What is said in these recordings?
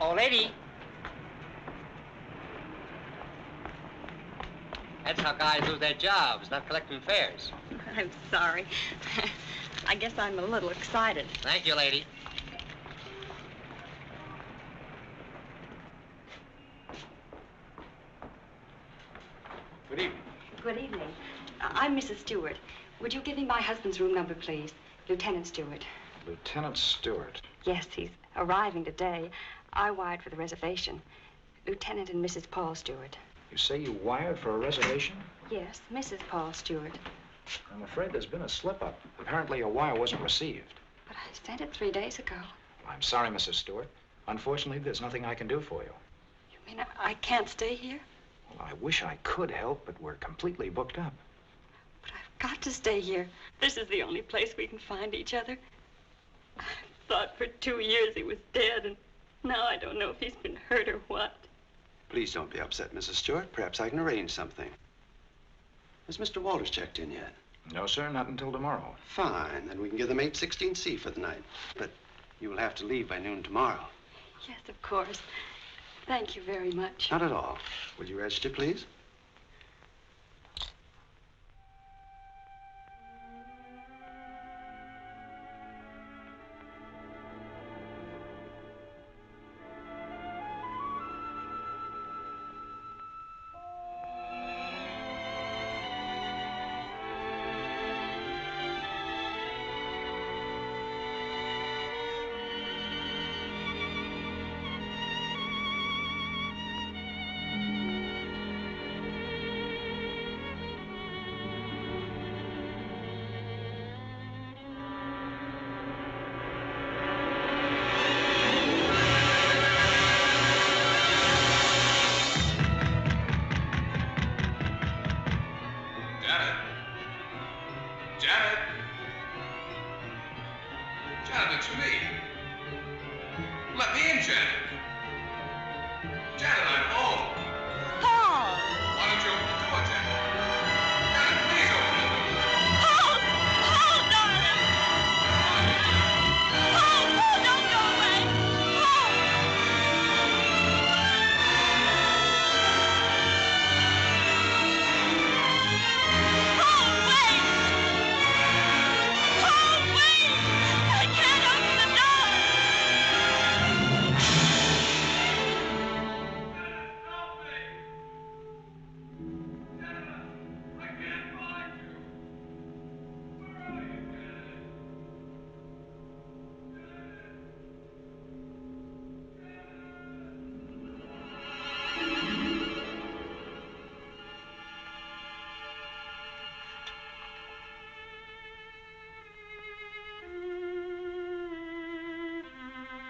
Oh, lady. That's how guys lose their jobs, not collecting fares. I'm sorry. I guess I'm a little excited. Thank you, lady. Good evening. Good evening. I'm Mrs. Stewart. Would you give me my husband's room number, please? Lieutenant Stewart. Lieutenant Stewart. Yes, he's arriving today. I wired for the reservation. Lieutenant and Mrs. Paul Stewart. You say you wired for a reservation? Yes, Mrs. Paul Stewart. I'm afraid there's been a slip-up. Apparently a wire wasn't received. But I sent it 3 days ago. I'm sorry, Mrs. Stewart. Unfortunately, there's nothing I can do for you. You mean I can't stay here? Well, I wish I could help, but we're completely booked up. But I've got to stay here. This is the only place we can find each other. I thought for 2 years he was dead, and now I don't know if he's been hurt or what. Please don't be upset, Mrs. Stewart. Perhaps I can arrange something. Has Mr. Walters checked in yet? No, sir, not until tomorrow. Fine. Then we can give them 816C for the night. But you will have to leave by noon tomorrow. Yes, of course. Thank you very much. Not at all. Will you register, please?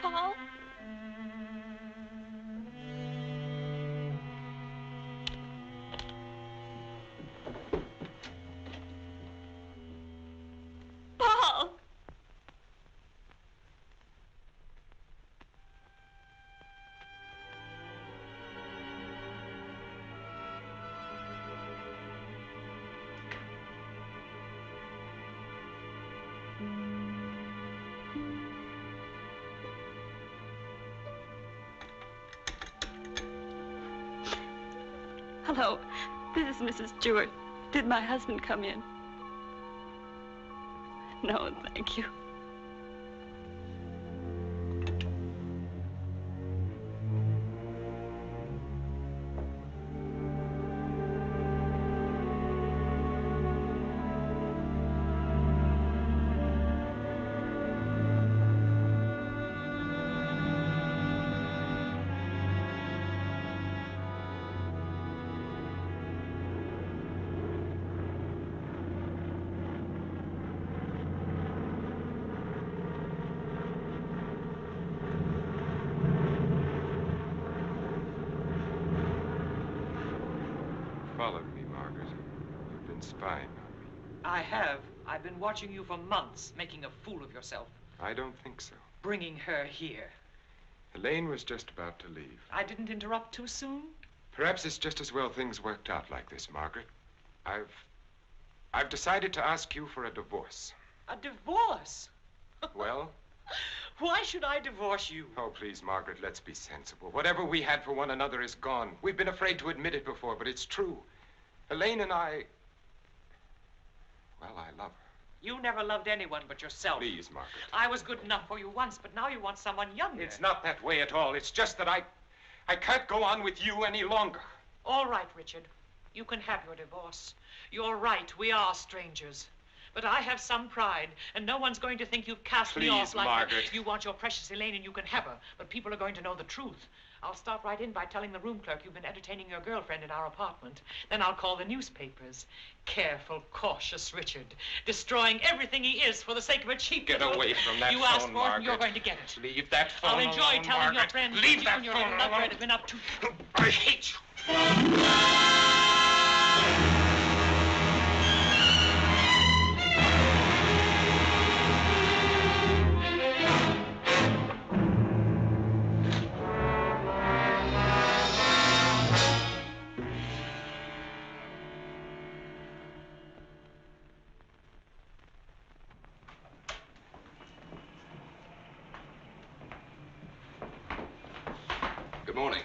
Paul? Paul! Hello, this is Mrs. Stewart. Did my husband come in? No, thank you. Followed me, Margaret. You've been spying on me. I have. I've been watching you for months, making a fool of yourself. I don't think so. Bringing her here. Elaine was just about to leave. I didn't interrupt too soon? Perhaps it's just as well things worked out like this, Margaret. I've decided to ask you for a divorce. A divorce? Well, Why should I divorce you? Oh, please, Margaret, let's be sensible. Whatever we had for one another is gone. We've been afraid to admit it before, but it's true. Elaine and I... Well, I love her. You never loved anyone but yourself. Please, Margaret. I was good enough for you once, but now you want someone younger. It's not that way at all. It's just that I can't go on with you any longer. All right, Richard. You can have your divorce. You're right, we are strangers. But I have some pride, and no one's going to think you've cast me off Please, like Margaret. that. You want your precious Elaine, and you can have her. But people are going to know the truth. I'll start right in by telling the room clerk you've been entertaining your girlfriend in our apartment. Then I'll call the newspapers. Careful, cautious Richard. Destroying everything he is for the sake of a cheap Get little... away from that You phone, asked for it, and Margaret. you're going to get it. Leave that phone I'll enjoy alone, telling your Margaret. friends Leave you that and your phone little lover alone. have been up to... I hate you. Good morning.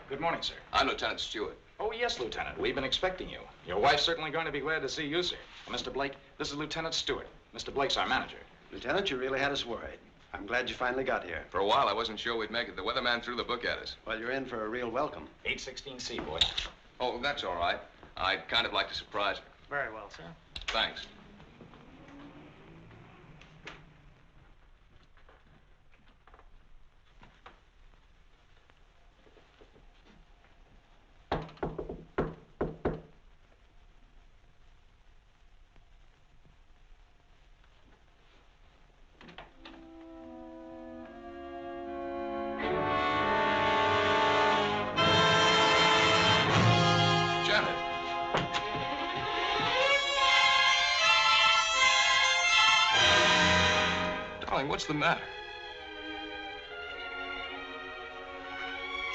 Good morning, sir. I'm Lieutenant Stewart. Oh, yes, Lieutenant. We've been expecting you. Your wife's certainly going to be glad to see you, sir. Mr. Blake, this is Lieutenant Stewart. Mr. Blake's our manager. Lieutenant, you really had us worried. I'm glad you finally got here. For a while, I wasn't sure we'd make it. The weatherman threw the book at us. Well, you're in for a real welcome. 816C, boy. Oh, that's all right. I'd kind of like to surprise her. Very well, sir. Thanks. Janet. Darling, what's the matter?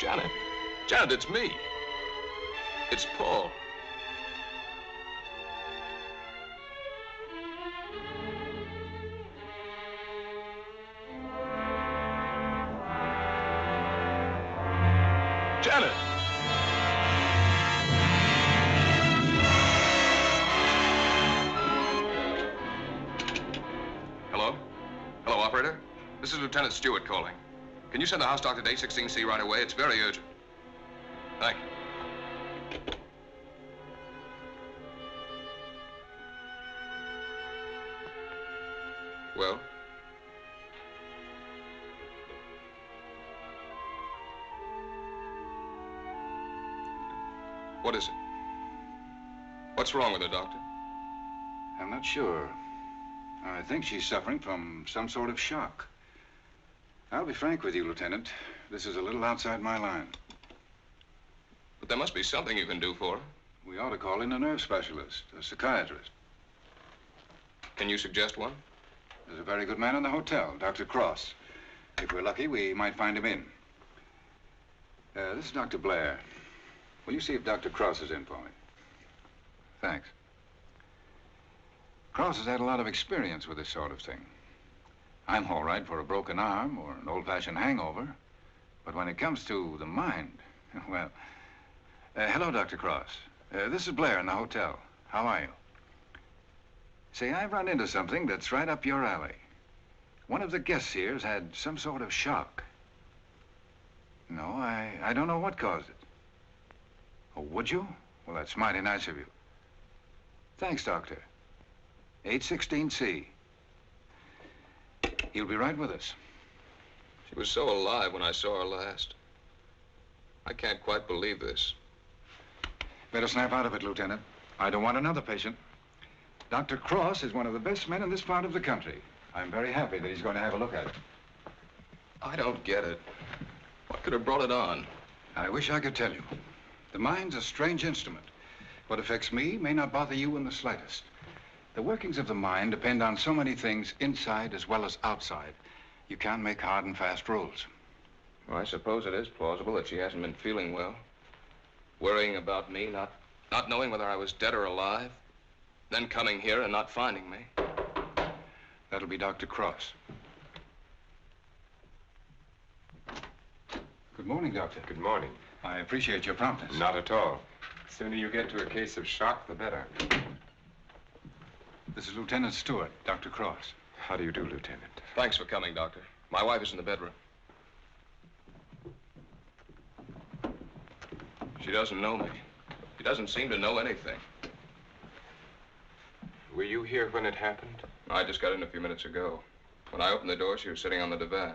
Janet. Janet, it's me. It's Paul. Janet. Hello? Hello, operator? This is Lieutenant Stewart calling. Can you send the house doctor to 816C right away? It's very urgent. Thank you. Well? What is it? What's wrong with her, Doctor? I'm not sure. I think she's suffering from some sort of shock. I'll be frank with you, Lieutenant. This is a little outside my line. But there must be something you can do for her. We ought to call in a nerve specialist, a psychiatrist. Can you suggest one? There's a very good man in the hotel, Dr. Cross. If we're lucky, we might find him in. This is Dr. Blair. Will you see if Dr. Cross is in for me? Thanks. Cross has had a lot of experience with this sort of thing. I'm all right for a broken arm or an old-fashioned hangover. But when it comes to the mind, well... hello, Dr. Cross. This is Blair in the hotel. How are you? Say, I've run into something that's right up your alley. One of the guests here's had some sort of shock. No, I don't know what caused it. Oh, would you? Well, that's mighty nice of you. Thanks, Doctor. 816C. He'll be right with us. She was so alive when I saw her last. I can't quite believe this. Better snap out of it, Lieutenant. I don't want another patient. Dr. Cross is one of the best men in this part of the country. I'm very happy that he's going to have a look at it. I don't get it. What could have brought it on? I wish I could tell you. The mind's a strange instrument. What affects me may not bother you in the slightest. The workings of the mind depend on so many things inside as well as outside. You can't make hard and fast rules. Well, I suppose it is plausible that she hasn't been feeling well. Worrying about me, not knowing whether I was dead or alive. Then coming here and not finding me. That'll be Dr. Cross. Good morning, Doctor. Good morning. I appreciate your promptness. Not at all. The sooner you get to a case of shock, the better. This is Lieutenant Stewart, Dr. Cross. How do you do, Lieutenant? Thanks for coming, Doctor. My wife is in the bedroom. She doesn't know me. She doesn't seem to know anything. Were you here when it happened? I just got in a few minutes ago. When I opened the door, she was sitting on the divan.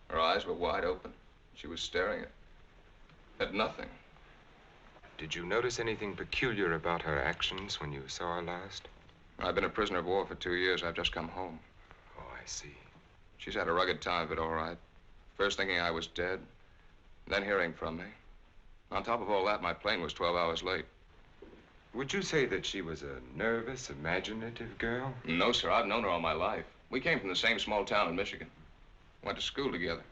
Her eyes were wide open. She was staring at nothing. Did you notice anything peculiar about her actions when you saw her last? I've been a prisoner of war for 2 years. I've just come home. Oh, I see. She's had a rugged time of it, all right. First thinking I was dead, then hearing from me. On top of all that, my plane was 12 hours late. Would you say that she was a nervous, imaginative girl? No, sir. I've known her all my life. We came from the same small town in Michigan. Went to school together.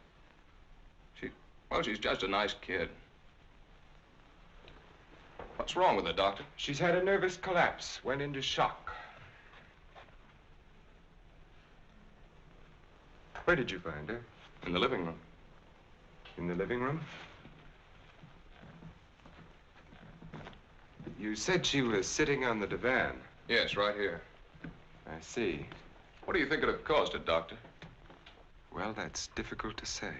She's just a nice kid. What's wrong with her, Doctor? She's had a nervous collapse, went into shock. Where did you find her? In the living room. In the living room? You said she was sitting on the divan. Yes, right here. I see. What do you think could have caused it, Doctor? Well, that's difficult to say.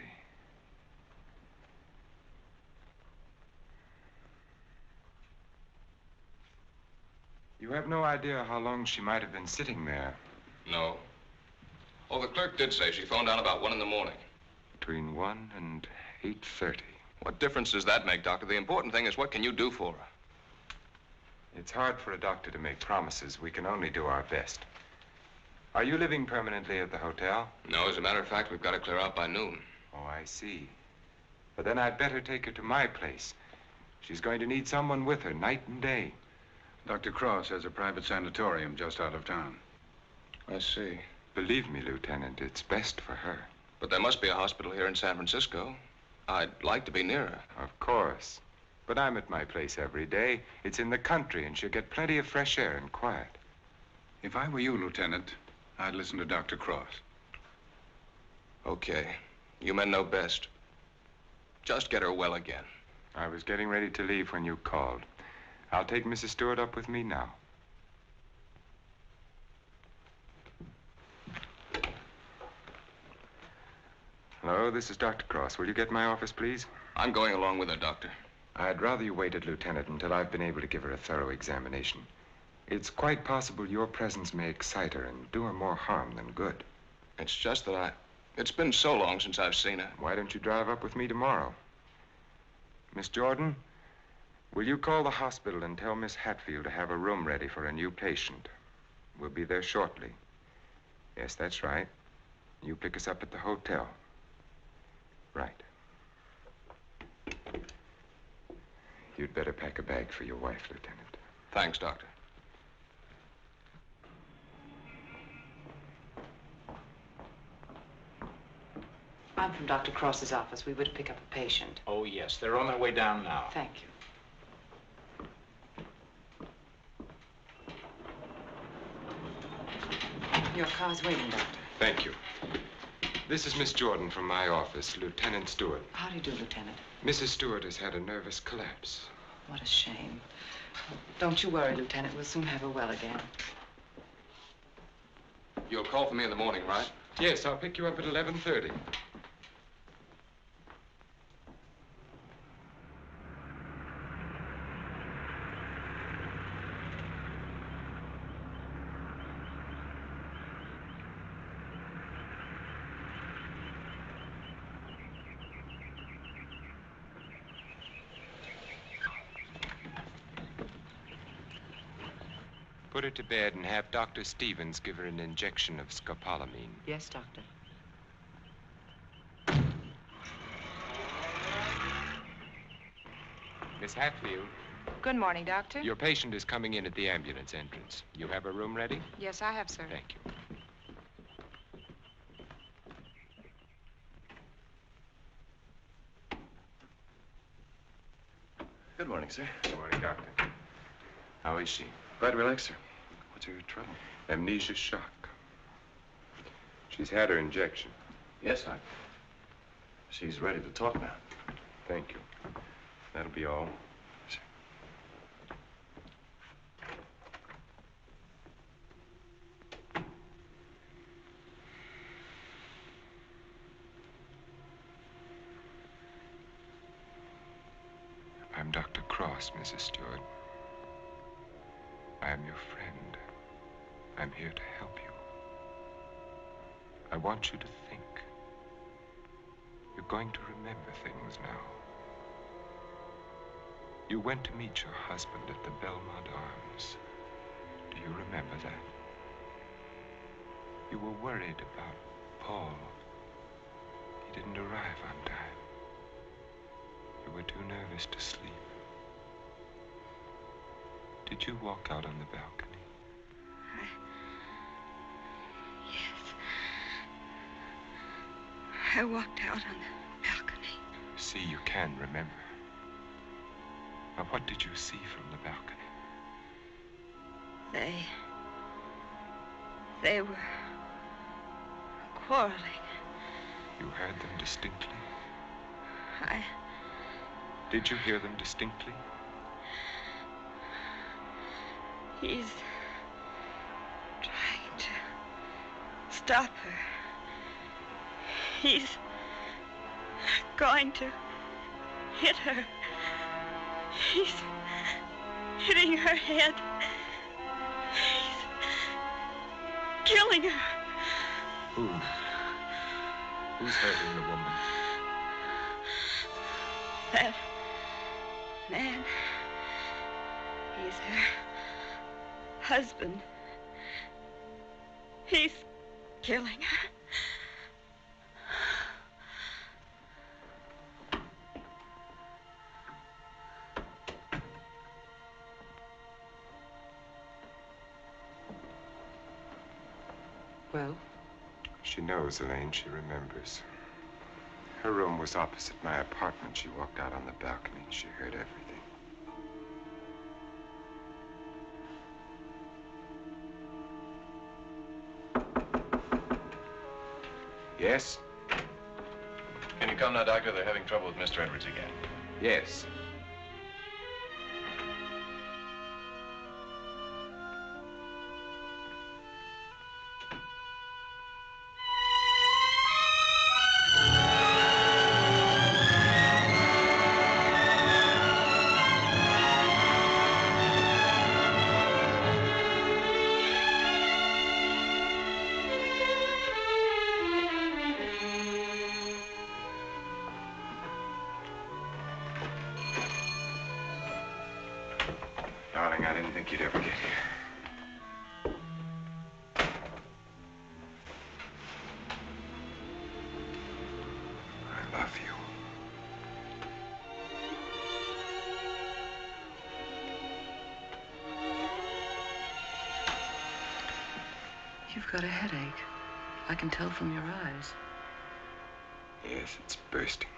You have no idea how long she might have been sitting there. No. Oh, the clerk did say she phoned down about 1 in the morning. Between 1 and 8:30. What difference does that make, Doctor? The important thing is what can you do for her? It's hard for a doctor to make promises. We can only do our best. Are you living permanently at the hotel? No, as a matter of fact, we've got to clear out by noon. Oh, I see. But then I'd better take her to my place. She's going to need someone with her night and day. Dr. Cross has a private sanatorium just out of town. I see. Believe me, Lieutenant, it's best for her. But there must be a hospital here in San Francisco. I'd like to be near her. Of course. But I'm at my place every day. It's in the country, and she'll get plenty of fresh air and quiet. If I were you, Lieutenant, I'd listen to Dr. Cross. Okay. You men know best. Just get her well again. I was getting ready to leave when you called. I'll take Mrs. Stewart up with me now. Hello, this is Dr. Cross. Will you get my office, please? I'm going along with her, Doctor. I'd rather you waited, Lieutenant, until I've been able to give her a thorough examination. It's quite possible your presence may excite her and do her more harm than good. It's just that it's been so long since I've seen her. Why don't you drive up with me tomorrow? Miss Jordan, will you call the hospital and tell Miss Hatfield to have a room ready for a new patient? We'll be there shortly. Yes, that's right. You pick us up at the hotel. Right. You'd better pack a bag for your wife, Lieutenant. Thanks, Doctor. I'm from Dr. Cross's office. We were to pick up a patient. Oh, yes. They're on their way down now. Thank you. Your car's waiting, Doctor. Thank you. This is Miss Jordan from my office, Lieutenant Stewart. How do you do, Lieutenant? Mrs. Stewart has had a nervous collapse. What a shame. Don't you worry, Lieutenant. We'll soon have her well again. You'll call for me in the morning, right? Yes, I'll pick you up at 11:30. Put her to bed and have Dr. Stevens give her an injection of scopolamine. Yes, Doctor. Miss Hatfield, Good morning, Doctor. your patient is coming in at the ambulance entrance. You have a room ready? Yes, I have, sir. Thank you. Good morning, sir. Good morning, Doctor. How is she? Quite relaxed, sir. What's her trouble? Amnesia shock. She's had her injection. Yes, she's ready to talk now. Thank you. That'll be all. I'm Dr. Cross, Mrs. Stewart. I am your friend. I'm here to help you. I want you to think. You're going to remember things now. You went to meet your husband at the Belmont Arms. Do you remember that? You were worried about Paul. He didn't arrive on time. You were too nervous to sleep. Did you walk out on the balcony? Yes. I walked out on the balcony. See, you can remember. Now, what did you see from the balcony? They were quarreling. You heard them distinctly? I... Did you hear them distinctly? He's trying to stop her. He's going to hit her. He's hitting her head. He's killing her. Who? Who's hurting the woman? That man. He's her husband. He's killing her. Well? She knows, Elaine. She remembers. Her room was opposite my apartment. She walked out on the balcony. She heard everything. Yes? Can you come now, Doctor? They're having trouble with Mr. Edwards again. Yes. Darling, I didn't think you'd ever get here. I love you. You've got a headache. I can tell from your eyes. Yes, it's bursting.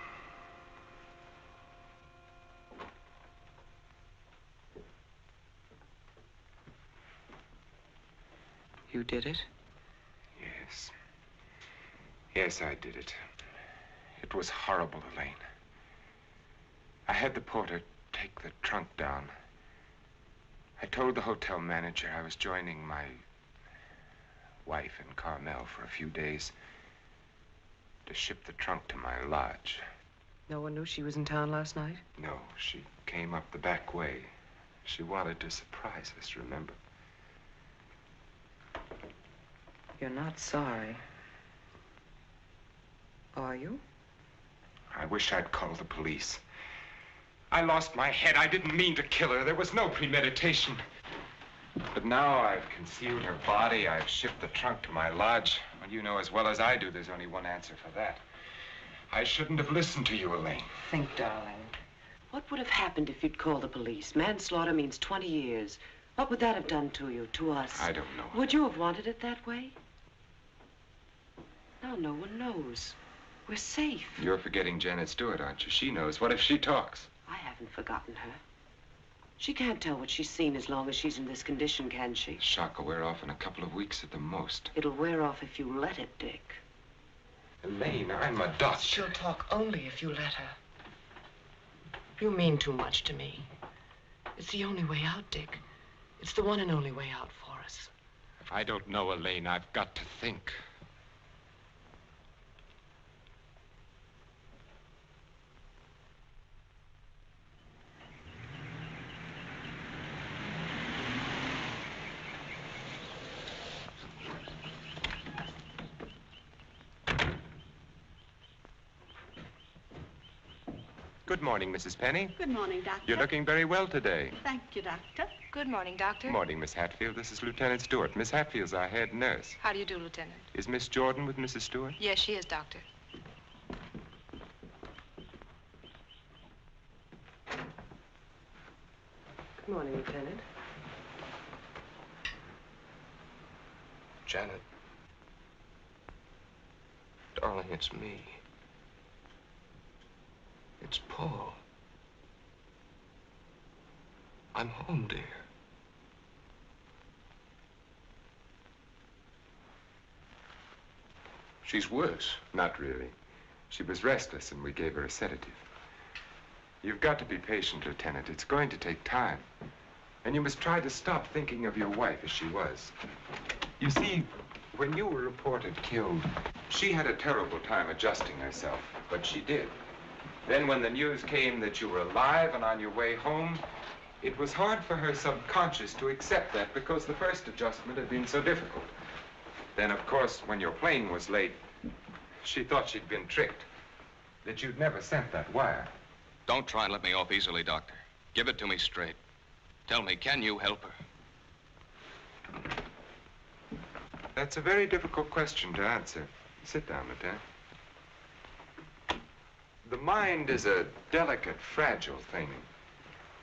You did it? Yes. Yes, I did it. It was horrible, Elaine. I had the porter take the trunk down. I told the hotel manager I was joining my wife in Carmel for a few days to ship the trunk to my lodge. No one knew she was in town last night? No, she came up the back way. She wanted to surprise us, remember? You're not sorry. Are you? I wish I'd called the police. I lost my head. I didn't mean to kill her. There was no premeditation. But now I've concealed her body. I've shipped the trunk to my lodge. Well, you know as well as I do there's only one answer for that. I shouldn't have listened to you, Elaine. Think, darling. What would have happened if you'd called the police? Manslaughter means 20 years. What would that have done to you, to us? I don't know. Would you have wanted it that way? Now no one knows. We're safe. You're forgetting Janet Stewart, aren't you? She knows. What if she talks? I haven't forgotten her. She can't tell what she's seen as long as she's in this condition, can she? The shock will wear off in a couple of weeks at the most. It'll wear off if you let it, Dick. Elaine, I'm a doctor. She'll talk only if you let her. You mean too much to me. It's the only way out, Dick. It's the one and only way out for us. I don't know, Elaine. I've got to think. Good morning, Mrs. Penny. Good morning, Doctor. You're looking very well today. Thank you, Doctor. Good morning, Doctor. Good morning, Miss Hatfield. This is Lieutenant Stewart. Miss Hatfield's our head nurse. How do you do, Lieutenant? Is Miss Jordan with Mrs. Stewart? Yes, she is, Doctor. Good morning, Lieutenant. Janet. Darling, it's me. It's Paul. I'm home, dear. She's worse. Not really. She was restless, and we gave her a sedative. You've got to be patient, Lieutenant. It's going to take time. And you must try to stop thinking of your wife as she was. You see, when you were reported killed, she had a terrible time adjusting herself, but she did. Then when the news came that you were alive and on your way home, it was hard for her subconscious to accept that because the first adjustment had been so difficult. Then, of course, when your plane was late, she thought she'd been tricked, that you'd never sent that wire. Don't try and let me off easily, Doctor. Give it to me straight. Tell me, can you help her? That's a very difficult question to answer. Sit down, Lieutenant. The mind is a delicate, fragile thing.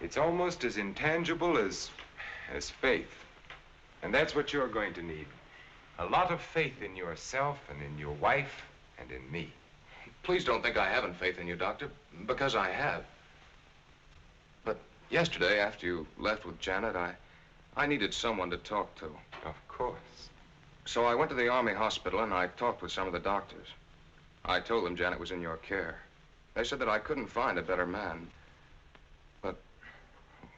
It's almost as intangible as faith. And that's what you're going to need. A lot of faith in yourself and in your wife and in me. Please don't think I haven't faith in you, Doctor, because I have. But yesterday, after you left with Janet, I needed someone to talk to. Of course. So I went to the Army hospital and I talked with some of the doctors. I told them Janet was in your care. They said that I couldn't find a better man. But,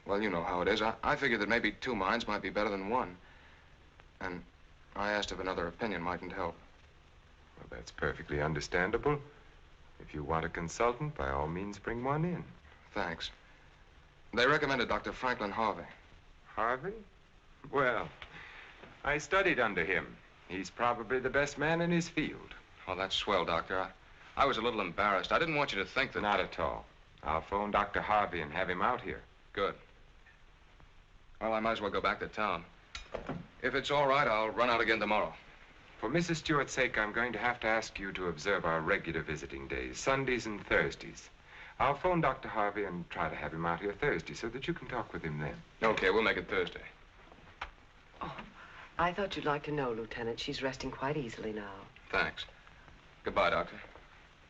well, you know how it is. I figured that maybe two minds might be better than one. And I asked if another opinion mightn't help. Well, that's perfectly understandable. If you want a consultant, by all means, bring one in. Thanks. They recommended Dr. Franklin Harvey. Harvey? Well, I studied under him. He's probably the best man in his field. Oh, that's swell, Doctor. I was a little embarrassed. I didn't want you to think that... Not at all. I'll phone Dr. Harvey and have him out here. Good. Well, I might as well go back to town. If it's all right, I'll run out again tomorrow. For Mrs. Stewart's sake, I'm going to have to ask you to observe our regular visiting days, Sundays and Thursdays. I'll phone Dr. Harvey and try to have him out here Thursday so that you can talk with him then. Okay, we'll make it Thursday. Oh, I thought you'd like to know, Lieutenant. She's resting quite easily now. Thanks. Goodbye, Doctor.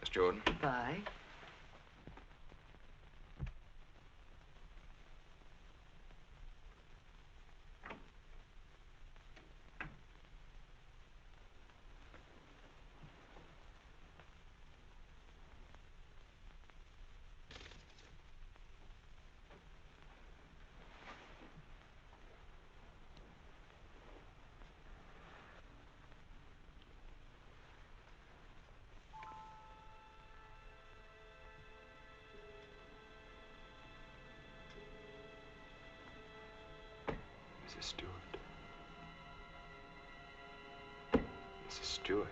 Miss Jordan. Bye. Mrs. Stewart. Mrs. Stewart.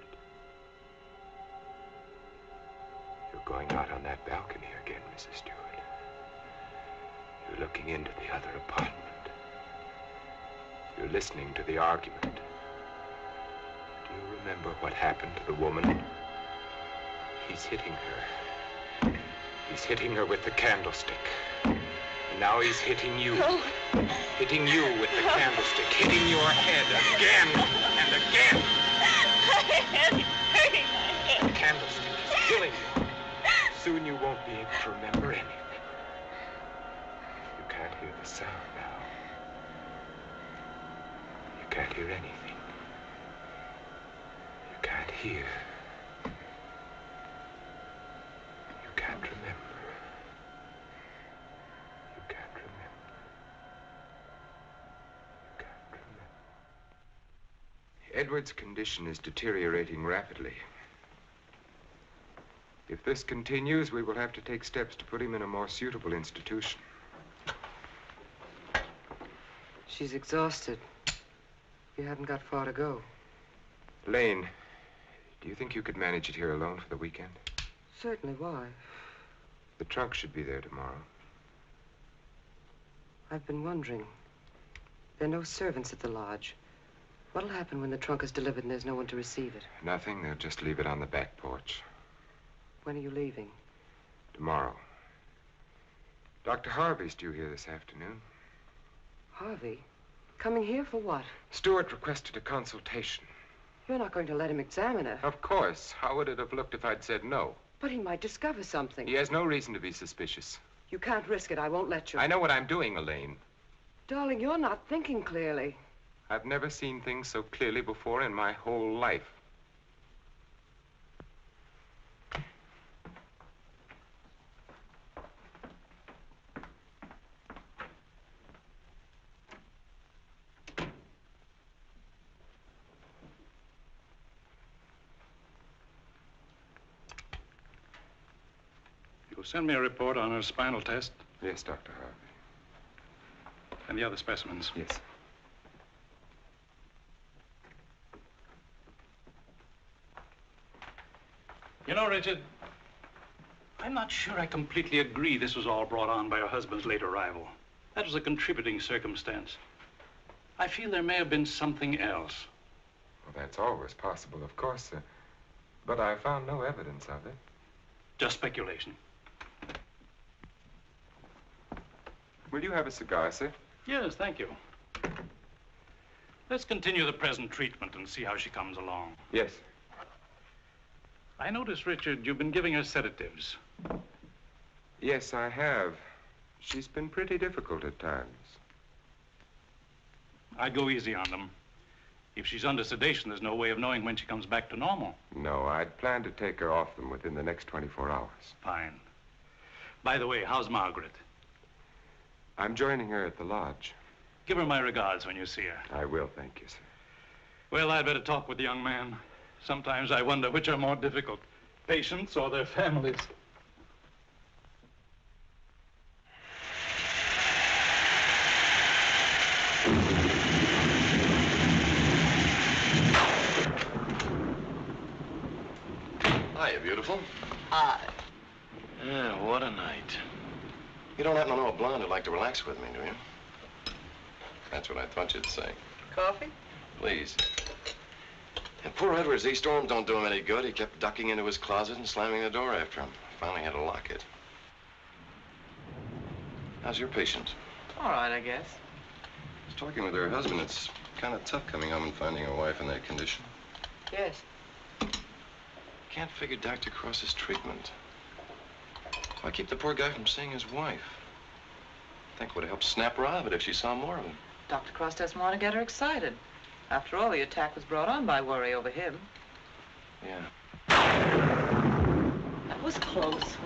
You're going out on that balcony again, Mrs. Stewart. You're looking into the other apartment. You're listening to the argument. Do you remember what happened to the woman? He's hitting her. He's hitting her with the candlestick. And now he's hitting you. No. Hitting you with the candlestick. Hitting your head again and again. My head is hurting my head. The candlestick is killing you. Soon you won't be able to remember anything. You can't hear the sound now. You can't hear anything. You can't hear. You can't remember. Edward's condition is deteriorating rapidly. If this continues, we will have to take steps to put him in a more suitable institution. She's exhausted. You haven't got far to go. Lane, do you think you could manage it here alone for the weekend? Certainly. Why? The trunk should be there tomorrow. I've been wondering. There are no servants at the lodge. What'll happen when the trunk is delivered and there's no one to receive it? Nothing. They'll just leave it on the back porch. When are you leaving? Tomorrow. Dr. Harvey's due here this afternoon. Harvey? Coming here for what? Stewart requested a consultation. You're not going to let him examine her. Of course. How would it have looked if I'd said no? But he might discover something. He has no reason to be suspicious. You can't risk it. I won't let you. I know what I'm doing, Elaine. Darling, you're not thinking clearly. I've never seen things so clearly before in my whole life. You'll send me a report on her spinal test Yes, Dr. Harvey. and the other specimens. Yes. You know, Richard, I'm not sure I completely agree this was all brought on by her husband's late arrival. That was a contributing circumstance. I feel there may have been something else. Well, that's always possible, of course, sir. But I found no evidence of it. Just speculation. Will you have a cigar, sir? Yes, thank you. Let's continue the present treatment and see how she comes along. Yes. I notice, Richard, you've been giving her sedatives. Yes, I have. She's been pretty difficult at times. I'd go easy on them. If she's under sedation, there's no way of knowing when she comes back to normal. No, I'd planned to take her off them within the next 24 hours. Fine. By the way, how's Margaret? I'm joining her at the lodge. Give her my regards when you see her. I will, thank you, sir. Well, I'd better talk with the young man. Sometimes I wonder which are more difficult, patients or their families. Hiya, beautiful. Hi. Yeah, what a night. You don't happen to know a blonde who'd like to relax with me, do you? That's what I thought you'd say. Coffee? Please. And poor Edwards, these storms don't do him any good. He kept ducking into his closet and slamming the door after him. Finally had to lock it. How's your patient? All right, I guess. I was talking with her husband. It's kind of tough coming home and finding a wife in that condition. Yes. Can't figure Dr. Cross's treatment. Why keep the poor guy from seeing his wife? I think it would have helped snap her out of it if she saw more of him. Dr. Cross doesn't want to get her excited. After all, the attack was brought on by worry over him. Yeah. That was close.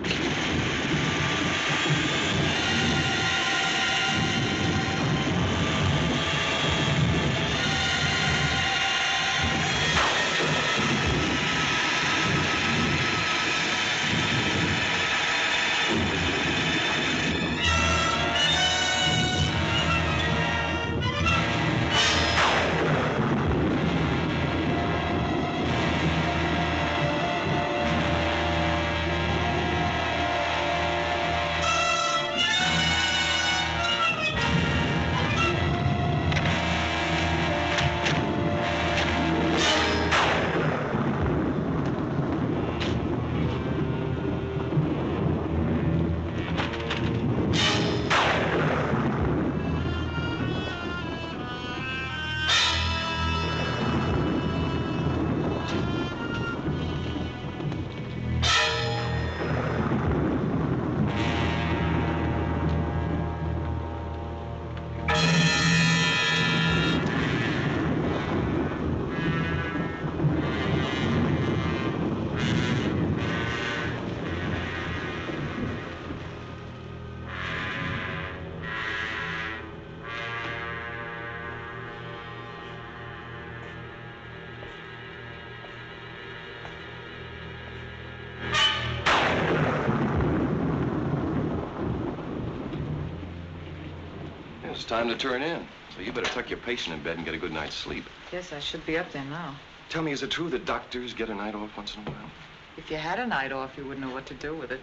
It's time to turn in. So you better tuck your patient in bed and get a good night's sleep. Yes, I should be up there now. Tell me, is it true that doctors get a night off once in a while? If you had a night off, you wouldn't know what to do with it.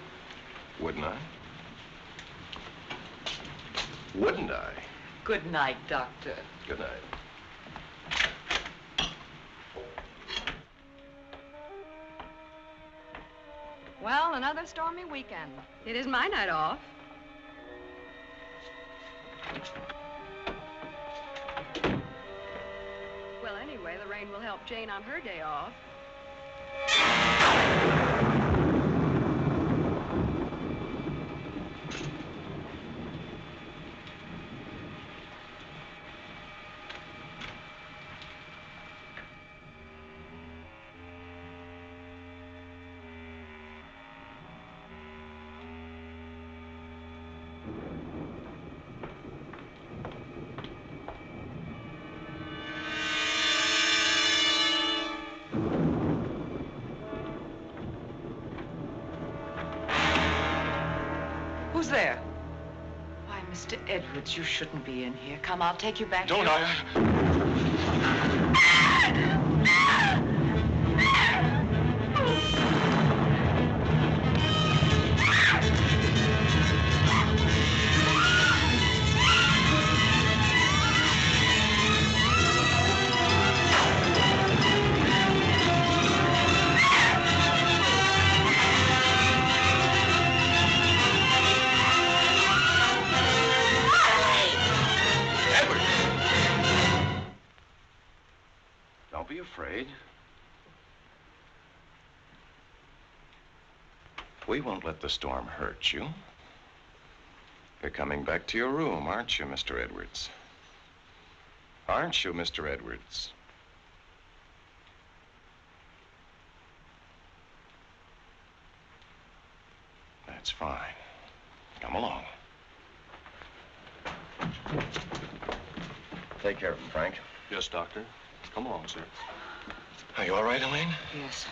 Wouldn't I? Wouldn't I? Good night, Doctor. Good night. Well, another stormy weekend. It is my night off. Well, anyway, the rain will help Jane on her day off. Who's there? Why, Mr. Edwards, you shouldn't be in here. Come, I'll take you back. Don't here. Don't be afraid. We won't let the storm hurt you. You're coming back to your room, aren't you, Mr. Edwards? Aren't you, Mr. Edwards? That's fine. Come along. Take care of him, Frank. Yes, Doctor. Come along, sir. Are you all right, Elaine? Yes.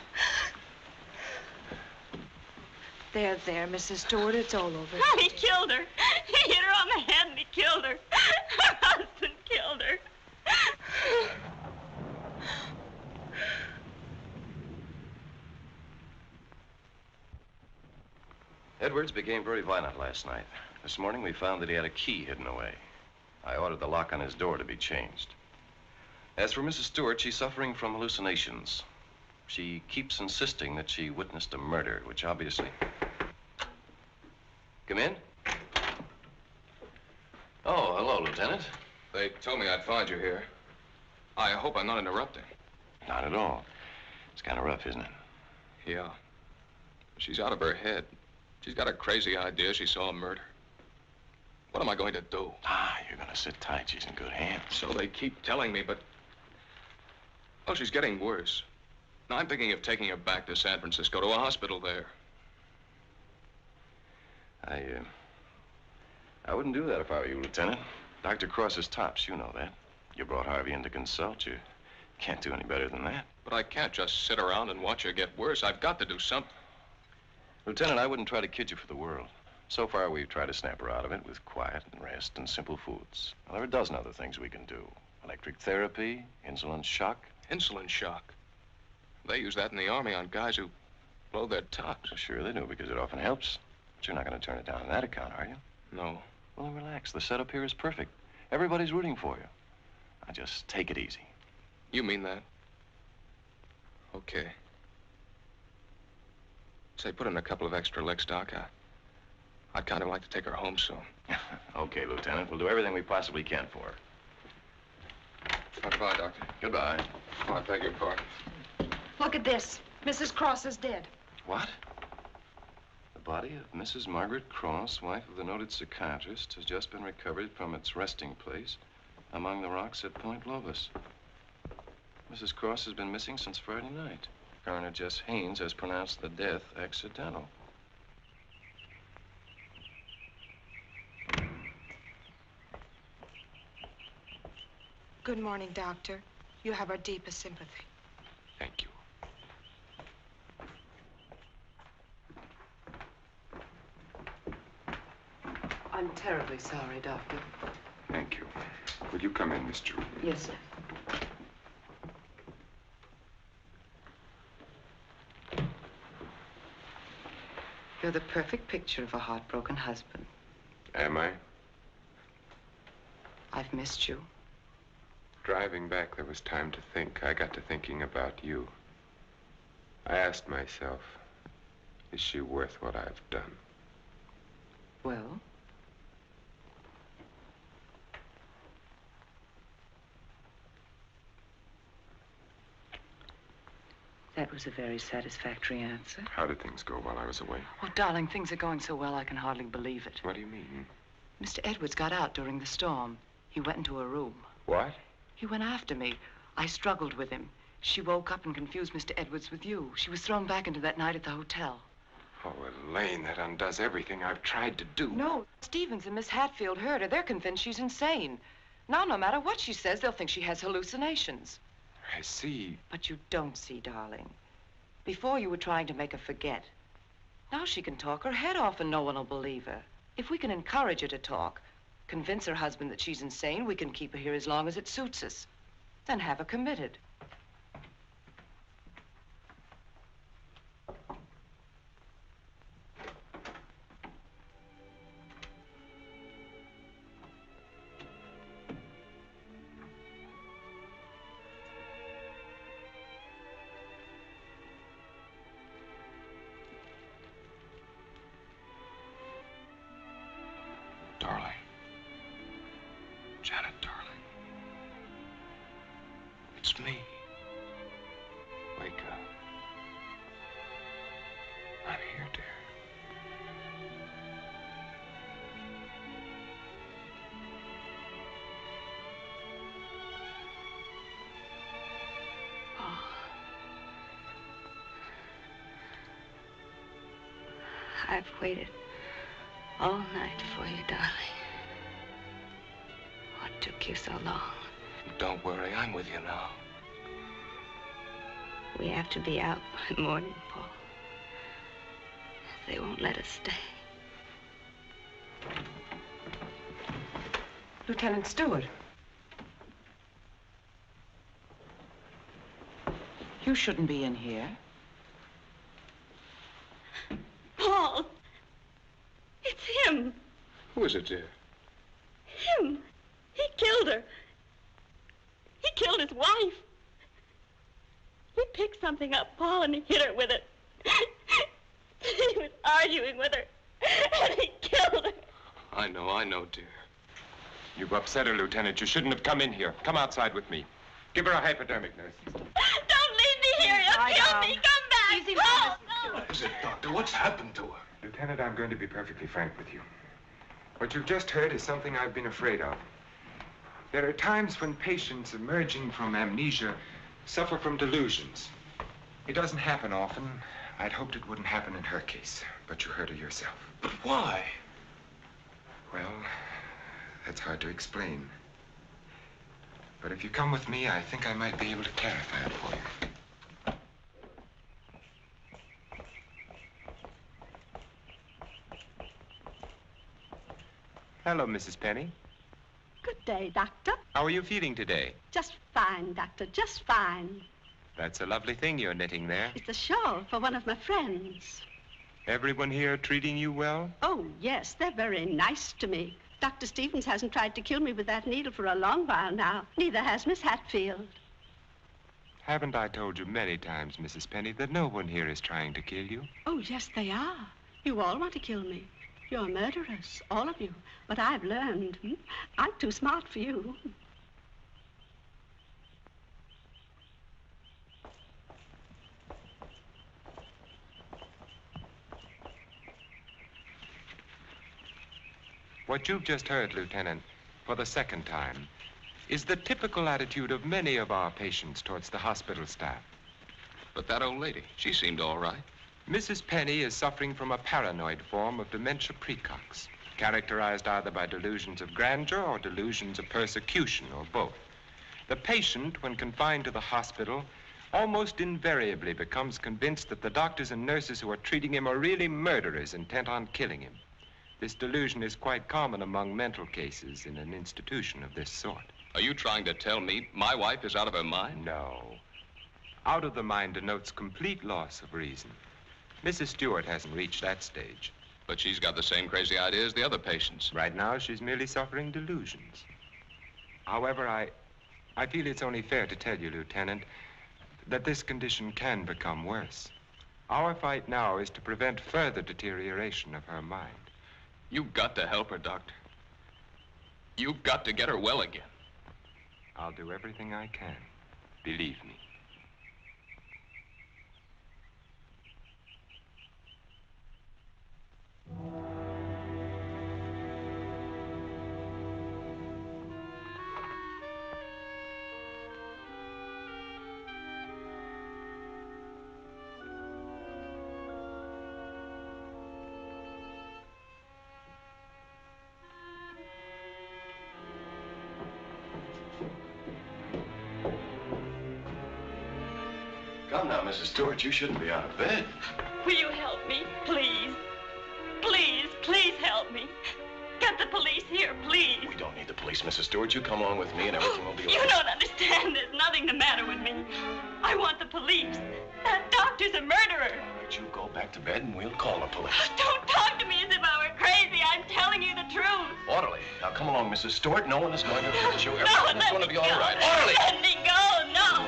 There, Mrs. Stewart, it's all over. Oh, he killed her. He hit her on the head and he killed her. Her husband killed her. Edwards became very violent last night. This morning we found that he had a key hidden away. I ordered the lock on his door to be changed. As for Mrs. Stewart, she's suffering from hallucinations. She keeps insisting that she witnessed a murder, which obviously... Come in. Oh, hello, Lieutenant. They told me I'd find you here. I hope I'm not interrupting. Not at all. It's kind of rough, isn't it? Yeah. She's out of her head. She's got a crazy idea she saw a murder. What am I going to do? Ah, you're going to sit tight. She's in good hands. So they keep telling me, but... Well, she's getting worse. Now, I'm thinking of taking her back to San Francisco, to a hospital there. I wouldn't do that if I were you, Lieutenant. Dr. Cross is tops, you know that. You brought Harvey in to consult. You can't do any better than that. But I can't just sit around and watch her get worse. I've got to do something. Lieutenant, I wouldn't try to kid you for the world. So far, we've tried to snap her out of it with quiet and rest and simple foods. Well, there are a dozen other things we can do. Electric therapy, insulin shock. Insulin shock. They use that in the Army on guys who blow their tops. Well, sure they do, because it often helps. But you're not going to turn it down on that account, are you? No. Well, then relax. The setup here is perfect. Everybody's rooting for you. Now, just take it easy. You mean that? Okay. Say, put in a couple of extra licks, Doc. I'd kind of like to take her home soon. Okay, Lieutenant. We'll do everything we possibly can for her. Goodbye, Doctor. Goodbye. Oh, I beg your pardon. Look at this. Mrs. Cross is dead. What? The body of Mrs. Margaret Cross, wife of the noted psychiatrist, has just been recovered from its resting place among the rocks at Point Lobos. Mrs. Cross has been missing since Friday night. Coroner Jess Haynes has pronounced the death accidental. Good morning, Doctor. You have our deepest sympathy. Thank you. I'm terribly sorry, Doctor. Thank you. Will you come in, Miss Jordan? Yes, sir. You're the perfect picture of a heartbroken husband. Am I? I've missed you. Driving back, there was time to think. I got to thinking about you. I asked myself, is she worth what I've done? Well? That was a very satisfactory answer. How did things go while I was away? Oh, darling, things are going so well I can hardly believe it. What do you mean? Mr. Edwards got out during the storm. He went into a room. What? He went after me. I struggled with him. She woke up and confused Mr. Edwards with you. She was thrown back into that night at the hotel. Oh, Elaine, that undoes everything I've tried to do. No, Stevens and Miss Hatfield heard her. They're convinced she's insane. Now, no matter what she says, they'll think she has hallucinations. I see. But you don't see, darling. Before you were trying to make her forget. Now she can talk her head off and no one will believe her. If we can encourage her to talk, convince her husband that she's insane, we can keep her here as long as it suits us. Then have her committed. Darling. Janet, darling. It's me. Wake up. I'm here, dear. Oh. I've waited all night for you, darling. What took you so long? Don't worry, I'm with you now. We have to be out by morning, Paul. They won't let us stay. Lieutenant Stewart. You shouldn't be in here. Paul! It's him! Who is it, dear? Him! He killed her. He killed his wife. He picked something up, Paul, and he hit her with it. He was arguing with her, and he killed her. I know, dear. You've upset her, Lieutenant. You shouldn't have come in here. Come outside with me. Give her a hypodermic, nurse. Don't leave me here. You'll kill me. Come back. Easy, Paul, no. What is it, Doctor? What's happened to her? Lieutenant, I'm going to be perfectly frank with you. What you've just heard is something I've been afraid of. There are times when patients emerging from amnesia suffer from delusions. It doesn't happen often. I'd hoped it wouldn't happen in her case, but you heard her yourself. But why? Well, that's hard to explain. But if you come with me, I think I might be able to clarify it for you. Hello, Mrs. Penny. Good day, Doctor. How are you feeling today? Just fine, Doctor, just fine. That's a lovely thing you're knitting there. It's a shawl for one of my friends. Everyone here treating you well? Oh, yes, they're very nice to me. Dr. Stevens hasn't tried to kill me with that needle for a long while now. Neither has Miss Hatfield. Haven't I told you many times, Mrs. Penny, that no one here is trying to kill you? Oh, yes, they are. You all want to kill me. You're murderers, all of you. But I've learned. I'm too smart for you. What you've just heard, Lieutenant, for the second time, is the typical attitude of many of our patients towards the hospital staff. But that old lady, she seemed all right. Mrs. Penny is suffering from a paranoid form of dementia precox, characterized either by delusions of grandeur or delusions of persecution, or both. The patient, when confined to the hospital, almost invariably becomes convinced that the doctors and nurses who are treating him are really murderers intent on killing him. This delusion is quite common among mental cases in an institution of this sort. Are you trying to tell me my wife is out of her mind? No. Out of the mind denotes complete loss of reason. Mrs. Stewart hasn't reached that stage. But she's got the same crazy idea as the other patients. Right now, she's merely suffering delusions. However, I feel it's only fair to tell you, Lieutenant, that this condition can become worse. Our fight now is to prevent further deterioration of her mind. You've got to help her, Doctor. You've got to get her well again. I'll do everything I can. Believe me. Come now, Mrs. Stewart, you shouldn't be out of bed. Will you help me, please? Please, please help me. Get the police here, please. We don't need the police, Mrs. Stewart. You come along with me and everything will be all You right. don't understand. There's nothing the matter with me. I want the police. That doctor's a murderer. Right, you go back to bed and we'll call the police. Don't talk to me as if I were crazy. I'm telling you the truth. Orderly. Now come along, Mrs. Stewart. No one is going to hurt you. No, Everything's going to be all right. Orderly! Let me go. No.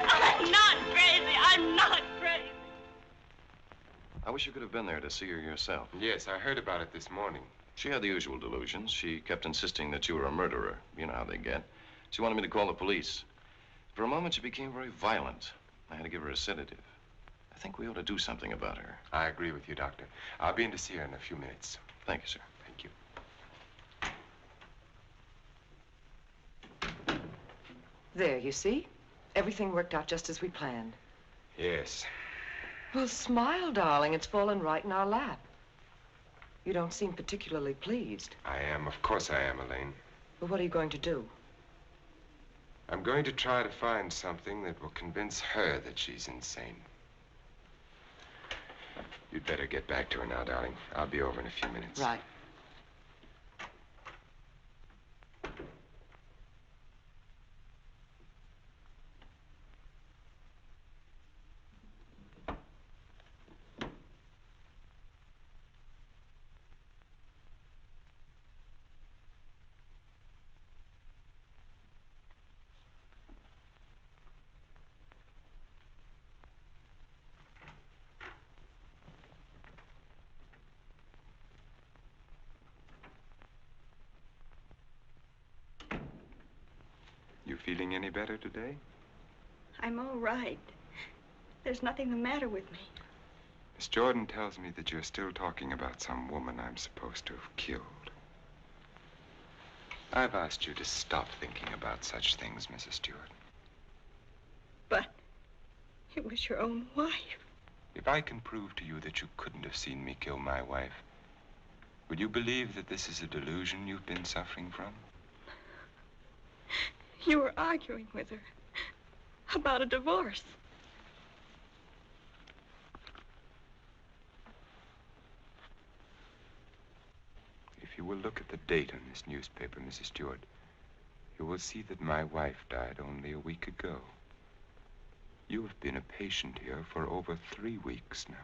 I'm not crazy. I'm not crazy. I wish you could have been there to see her yourself. Yes, I heard about it this morning. She had the usual delusions. She kept insisting that you were a murderer. You know how they get. She wanted me to call the police. For a moment, she became very violent. I had to give her a sedative. I think we ought to do something about her. I agree with you, Doctor. I'll be in to see her in a few minutes. Thank you, sir. Thank you. There, you see? Everything worked out just as we planned. Yes. Well, smile, darling. It's fallen right in our lap. You don't seem particularly pleased. I am. Of course I am, Elaine. But what are you going to do? I'm going to try to find something that will convince her that she's insane. You'd better get back to her now, darling. I'll be over in a few minutes. Right. You feeling any better today? I'm all right. There's nothing the matter with me. Miss Jordan tells me that you're still talking about some woman I'm supposed to have killed. I've asked you to stop thinking about such things, Mrs. Stewart. But it was your own wife. If I can prove to you that you couldn't have seen me kill my wife, would you believe that this is a delusion you've been suffering from? You were arguing with her about a divorce. If you will look at the date on this newspaper, Mrs. Stewart, you will see that my wife died only a week ago. You have been a patient here for over 3 weeks now.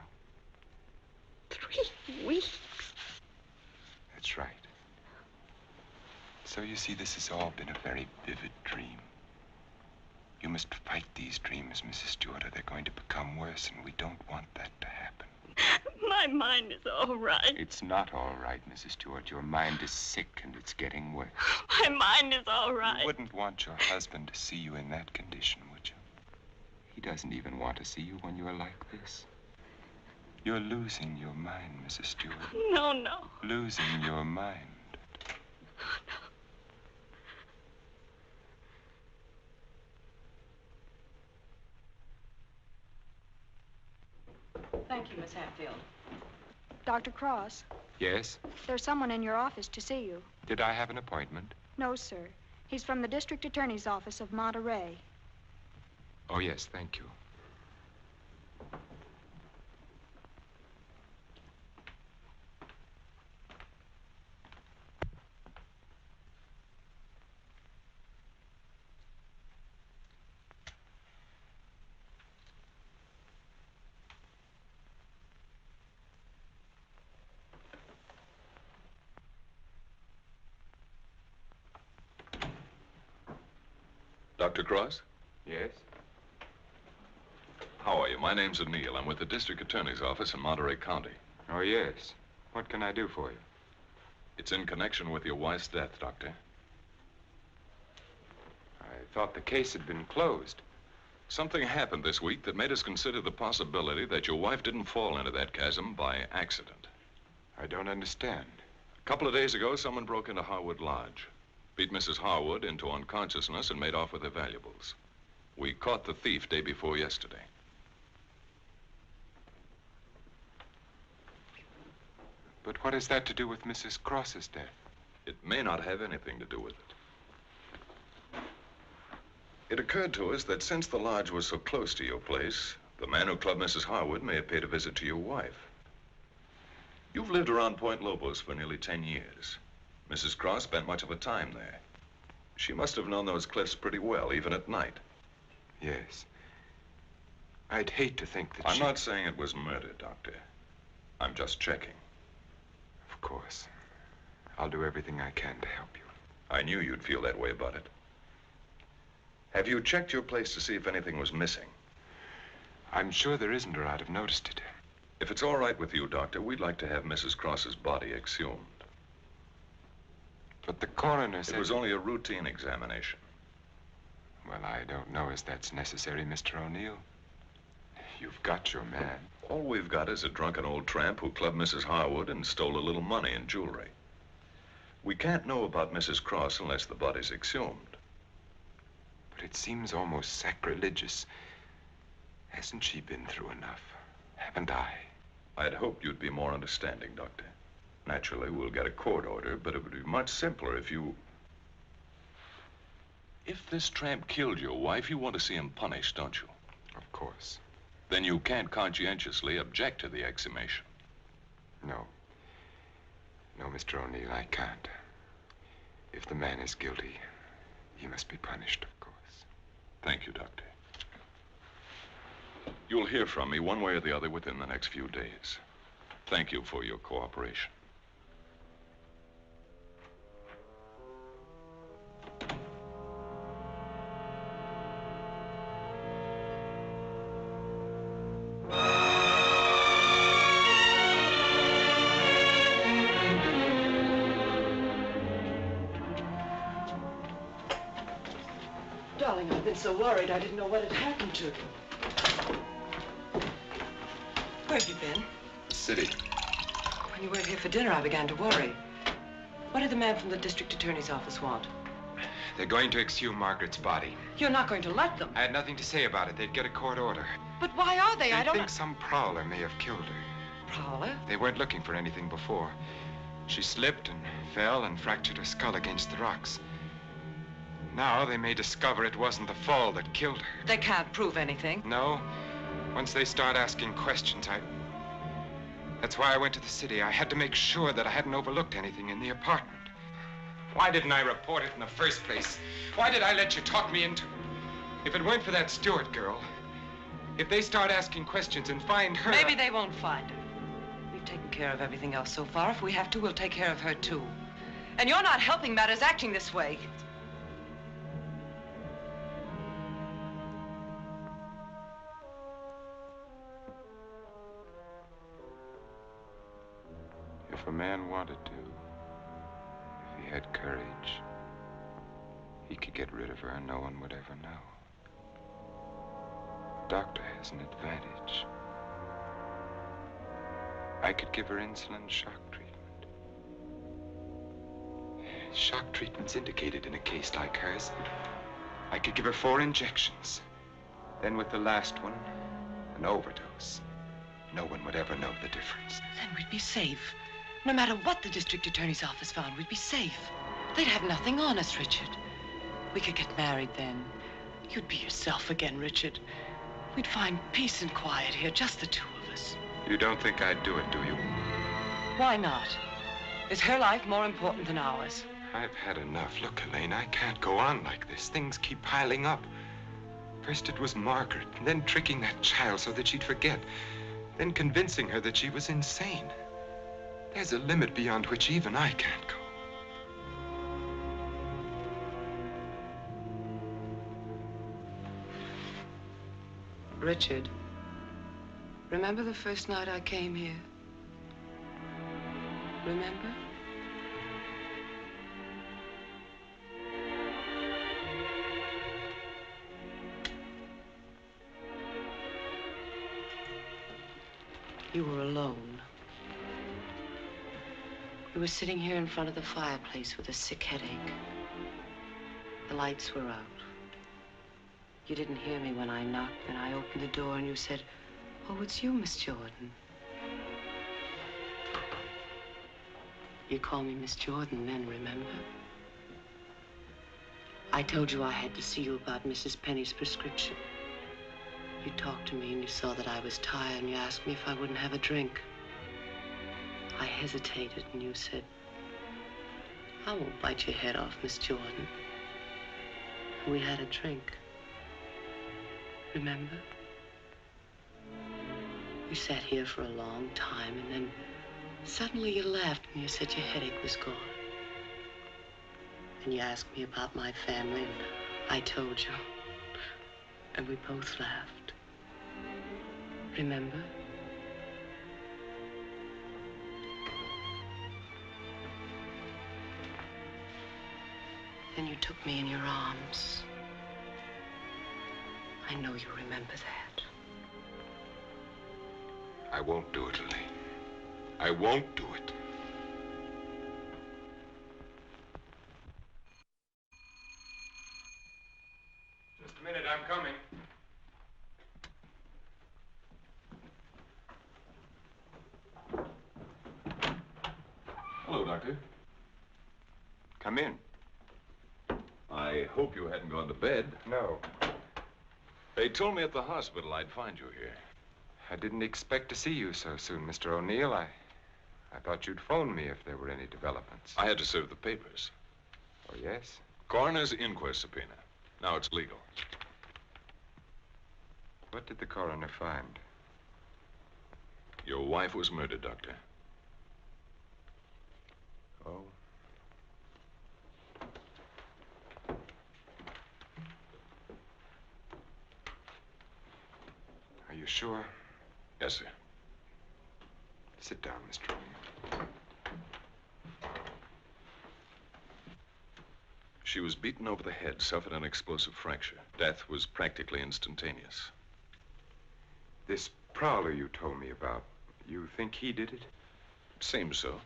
3 weeks? That's right. So you see, this has all been a very vivid dream. You must fight these dreams, Mrs. Stewart, or they're going to become worse, and we don't want that to happen. My mind is all right. It's not all right, Mrs. Stewart. Your mind is sick, and it's getting worse. My mind is all right. You wouldn't want your husband to see you in that condition, would you? He doesn't even want to see you when you're like this. You're losing your mind, Mrs. Stewart. No, no. Losing your mind. Thank you, Miss Hatfield. Dr. Cross, Yes? there's someone in your office to see you. Did I have an appointment? No, sir. He's from the district attorney's office of Monterey. Oh, yes, thank you. Dr. Cross? Yes? How are you? My name's O'Neill. I'm with the district attorney's office in Monterey County. Oh, yes. What can I do for you? It's in connection with your wife's death, Doctor. I thought the case had been closed. Something happened this week that made us consider the possibility that your wife didn't fall into that chasm by accident. I don't understand. A couple of days ago, someone broke into Harwood Lodge, beat Mrs. Harwood into unconsciousness, and made off with her valuables. We caught the thief day before yesterday. But what has that to do with Mrs. Cross's death? It may not have anything to do with it. It occurred to us that since the lodge was so close to your place, the man who clubbed Mrs. Harwood may have paid a visit to your wife. You've lived around Point Lobos for nearly 10 years. Mrs. Cross spent much of her time there. She must have known those cliffs pretty well, even at night. Yes. I'd hate to think that I'm not saying it was murder, Doctor. I'm just checking. Of course. I'll do everything I can to help you. I knew you'd feel that way about it. Have you checked your place to see if anything was missing? I'm sure there isn't, or I'd have noticed it. If it's all right with you, Doctor, we'd like to have Mrs. Cross's body exhumed. But the coroner said... It was only a routine examination. Well, I don't know as that's necessary, Mr. O'Neill. You've got your man. All we've got is a drunken old tramp who clubbed Mrs. Harwood and stole a little money and jewelry. We can't know about Mrs. Cross unless the body's exhumed. But it seems almost sacrilegious. Hasn't she been through enough? Haven't I? I'd hoped you'd be more understanding, Doctor. Naturally, we'll get a court order, but it would be much simpler if you... If this tramp killed your wife, you want to see him punished, don't you? Of course. Then you can't conscientiously object to the exhumation. No. No, Mr. O'Neill, I can't. If the man is guilty, he must be punished, of course. Thank you, Doctor. You'll hear from me one way or the other within the next few days. Thank you for your cooperation. Darling, I've been so worried I didn't know what had happened to you. Where have you been? City. When you weren't here for dinner, I began to worry. What did the man from the district attorney's office want? They're going to exhume Margaret's body. You're not going to let them. I had nothing to say about it. They'd get a court order. But why are they? I don't think some prowler may have killed her. Prowler? They weren't looking for anything before. She slipped and fell and fractured her skull against the rocks. Now they may discover it wasn't the fall that killed her. They can't prove anything. No. Once they start asking questions, That's why I went to the city. I had to make sure that I hadn't overlooked anything in the apartment. Why didn't I report it in the first place? Why did I let you talk me into it? If it weren't for that Stewart girl, if they start asking questions and find her... Maybe they won't find her. We've taken care of everything else so far. If we have to, we'll take care of her, too. And you're not helping matters acting this way. If a man wanted to, if he had courage, he could get rid of her and no one would ever know. The doctor has an advantage. I could give her insulin shock treatment. Shock treatment's indicated in a case like hers. I could give her 4 injections. Then with the last one, an overdose. No one would ever know the difference. Then we'd be safe. No matter what the district attorney's office found, we'd be safe. They'd have nothing on us, Richard. We could get married then. You'd be yourself again, Richard. We'd find peace and quiet here, just the 2 of us. You don't think I'd do it, do you? Why not? Is her life more important than ours? I've had enough. Look, Elaine, I can't go on like this. Things keep piling up. First it was Margaret, then tricking that child so that she'd forget, then convincing her that she was insane. There's a limit beyond which even I can't go. Richard. Remember the first night I came here? Remember? You were alone. We were sitting here in front of the fireplace with a sick headache. The lights were out. You didn't hear me when I knocked, and I opened the door and you said, "Oh, it's you, Miss Jordan." You called me Miss Jordan then, remember? I told you I had to see you about Mrs. Penny's prescription. You talked to me and you saw that I was tired and you asked me if I wouldn't have a drink. I hesitated and you said, "I won't bite your head off, Miss Jordan." And we had a drink. Remember? You sat here for a long time and then suddenly you laughed and you said your headache was gone. And you asked me about my family and I told you. And we both laughed. Remember? Then you took me in your arms. I know you remember that. I won't do it, Lily. I won't do it. Just a minute, I'm coming. Hello, Doctor. Come in. I hope you hadn't gone to bed. No. They told me at the hospital I'd find you here. I didn't expect to see you so soon, Mr. O'Neill. I thought you'd phone me if there were any developments. I had to serve the papers. Oh, yes? Coroner's inquest subpoena. Now it's legal. What did the coroner find? Your wife was murdered, Doctor. Oh. Are you sure? Yes, sir. Sit down, Mr. O'Neill. She was beaten over the head, suffered an explosive fracture. Death was practically instantaneous. This prowler you told me about, you think he did it? It seems so.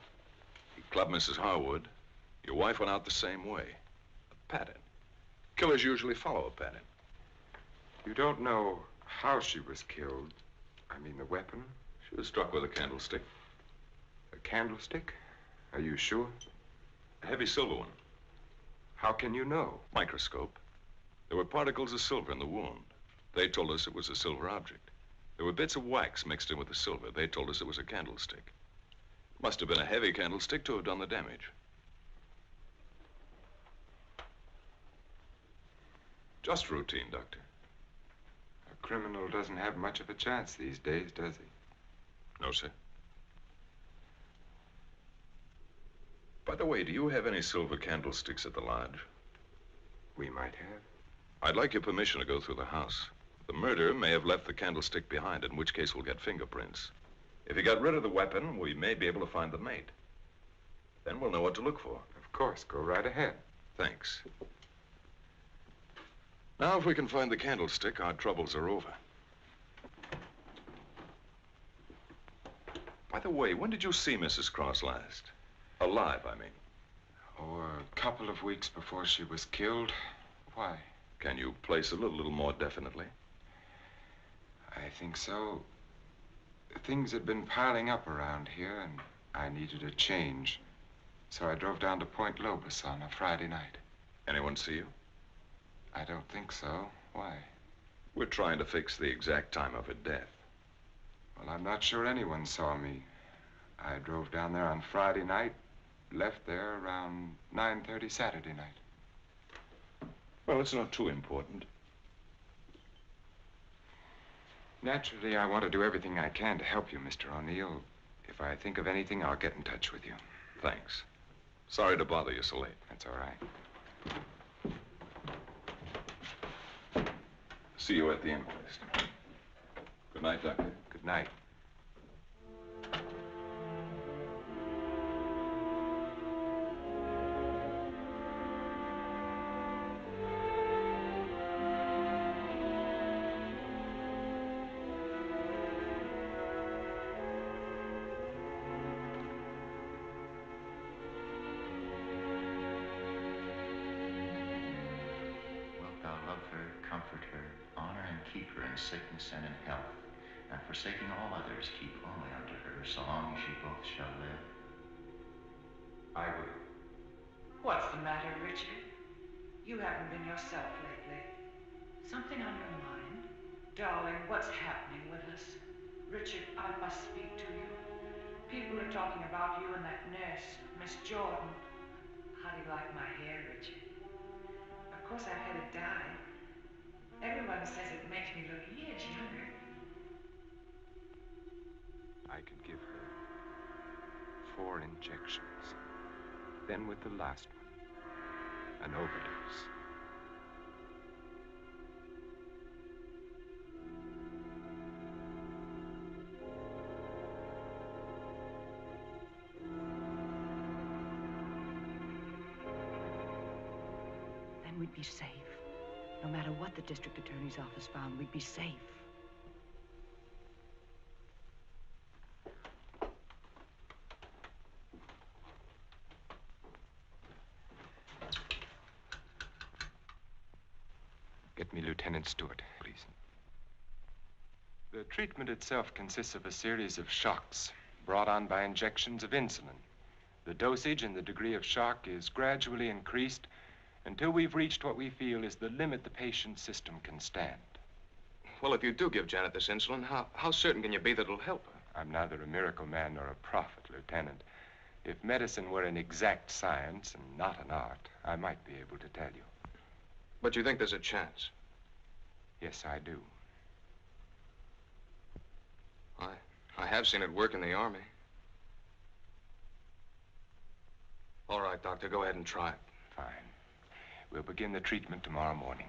He clubbed Mrs. Harwood. Your wife went out the same way. A pattern. Killers usually follow a pattern. You don't know how she was killed? I mean, the weapon? She was struck with a candlestick. A candlestick? Are you sure? A heavy silver one. How can you know? Microscope. There were particles of silver in the wound. They told us it was a silver object. There were bits of wax mixed in with the silver. They told us it was a candlestick. It must have been a heavy candlestick to have done the damage. Just routine, Doctor. A criminal doesn't have much of a chance these days, does he? No, sir. By the way, do you have any silver candlesticks at the lodge? We might have. I'd like your permission to go through the house. The murderer may have left the candlestick behind, in which case we'll get fingerprints. If he got rid of the weapon, we may be able to find the mate. Then we'll know what to look for. Of course, go right ahead. Thanks. Now, if we can find the candlestick, our troubles are over. By the way, when did you see Mrs. Cross last? Alive, I mean. Oh, a couple of weeks before she was killed. Why? Can you place it a little more definitely? I think so. Things had been piling up around here, and I needed a change. So I drove down to Point Lobos on a Friday night. Anyone see you? I don't think so. Why? We're trying to fix the exact time of her death. Well, I'm not sure anyone saw me. I drove down there on Friday night, left there around 9:30 Saturday night. Well, it's not too important. Naturally, I want to do everything I can to help you, Mr. O'Neill. If I think of anything, I'll get in touch with you. Thanks. Sorry to bother you so late. That's all right. See you at the inquest. Good night, Doctor. Good night. Thou love her, comfort her, honor and keep her in sickness and in health, and forsaking all others, keep only unto her, so long as ye both shall live. I will. What's the matter, Richard? You haven't been yourself lately. Something on your mind? Darling, what's happening with us? Richard, I must speak to you. People are talking about you and that nurse, Miss Jordan. How do you like my hair, Richard? Of course, I've had it dyed. Everyone says it makes me look years younger. I could give her 4 injections. Then with the last one, an overdose. Then we'd be safe. No matter what the district attorney's office found, we'd be safe. Get me Lieutenant Stewart, please. The treatment itself consists of a series of shocks brought on by injections of insulin. The dosage and the degree of shock is gradually increased until we've reached what we feel is the limit the patient's system can stand. Well, if you do give Janet this insulin, how certain can you be that it'll help her? I'm neither a miracle man nor a prophet, Lieutenant. If medicine were an exact science and not an art, I might be able to tell you. But you think there's a chance? Yes, I do. I have seen it work in the Army. All right, Doctor, go ahead and try it. Fine. We'll begin the treatment tomorrow morning.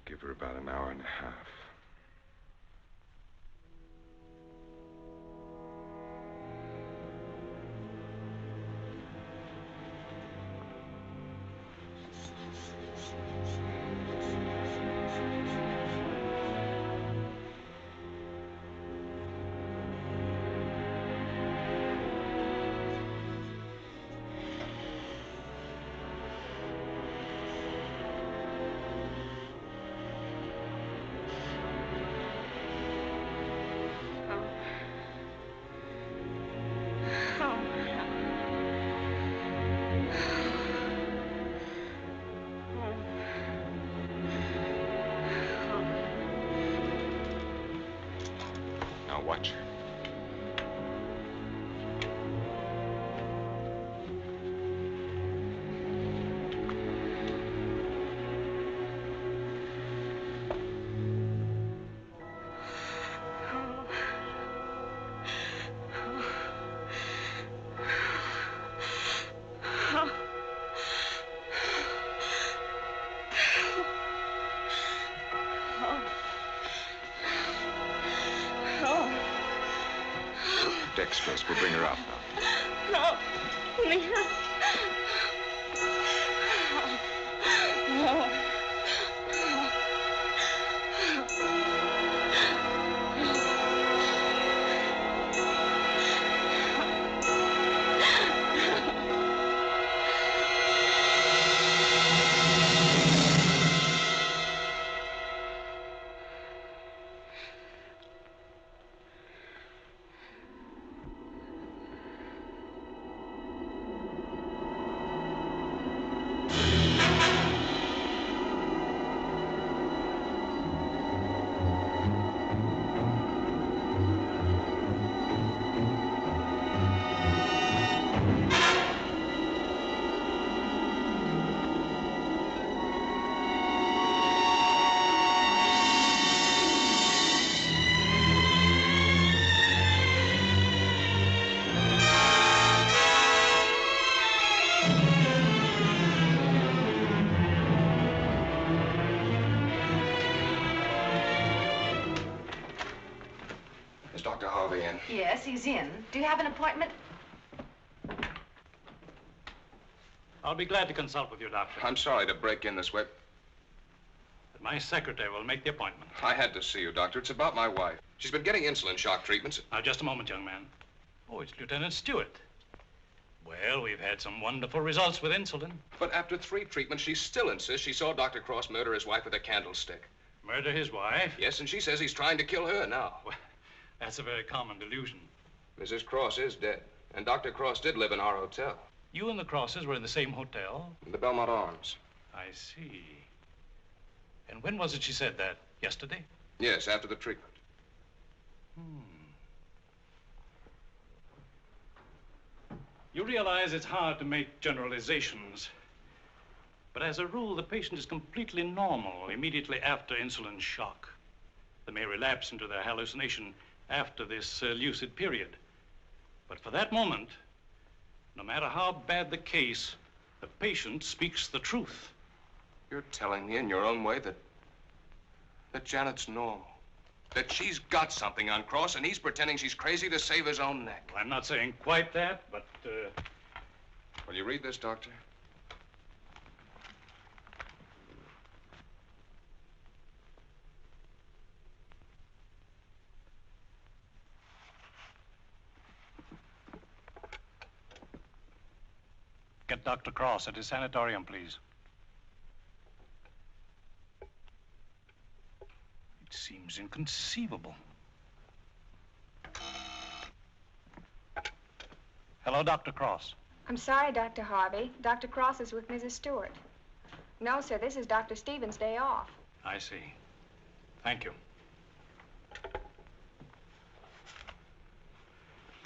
Give her about an hour and a half. Watch her. Dextrose will bring her out now. No, leave her. No. Is Dr. Harvey in? Yes, he's in. Do you have an appointment? I'll be glad to consult with you, Doctor. I'm sorry to break in this way. But my secretary will make the appointment. I had to see you, Doctor. It's about my wife. She's been getting insulin shock treatments. Now, just a moment, young man. Oh, it's Lieutenant Stewart. Well, we've had some wonderful results with insulin. But after 3 treatments, she still insists she saw Dr. Cross murder his wife with a candlestick. Murder his wife? Yes, and she says he's trying to kill her now. Well, that's a very common delusion. Mrs. Cross is dead, and Dr. Cross did live in our hotel. You and the Crosses were in the same hotel? The Belmont Arms. I see. And when was it she said that? Yesterday? Yes, after the treatment. You realize it's hard to make generalizations. But as a rule, the patient is completely normal immediately after insulin shock. They may relapse into their hallucination after this lucid period. But for that moment, no matter how bad the case, the patient speaks the truth. You're telling me in your own way that Janet's normal. That she's got something on Cross, and he's pretending she's crazy to save his own neck. Well, I'm not saying quite that, but, Will you read this, Doctor? Get Dr. Cross at his sanatorium, please. It seems inconceivable. Hello, Dr. Cross. I'm sorry, Dr. Harvey. Dr. Cross is with Mrs. Stewart. No, sir, this is Dr. Stevens' day off. I see. Thank you.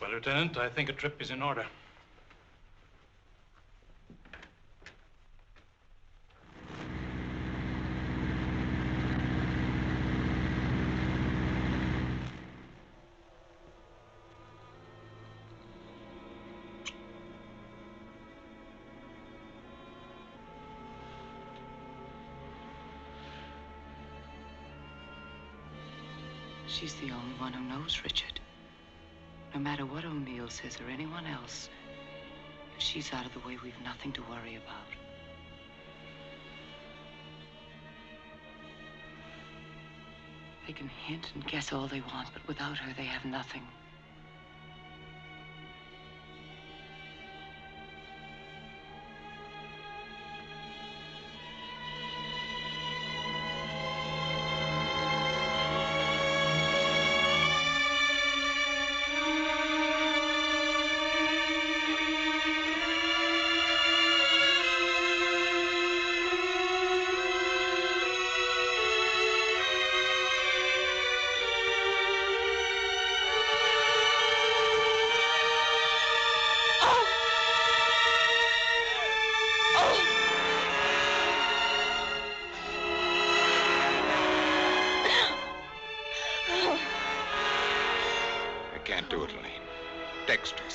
Well, Lieutenant, I think a trip is in order. She's the only one who knows Richard. No matter what O'Neill says or anyone else, if she's out of the way, we've nothing to worry about. They can hint and guess all they want, but without her, they have nothing.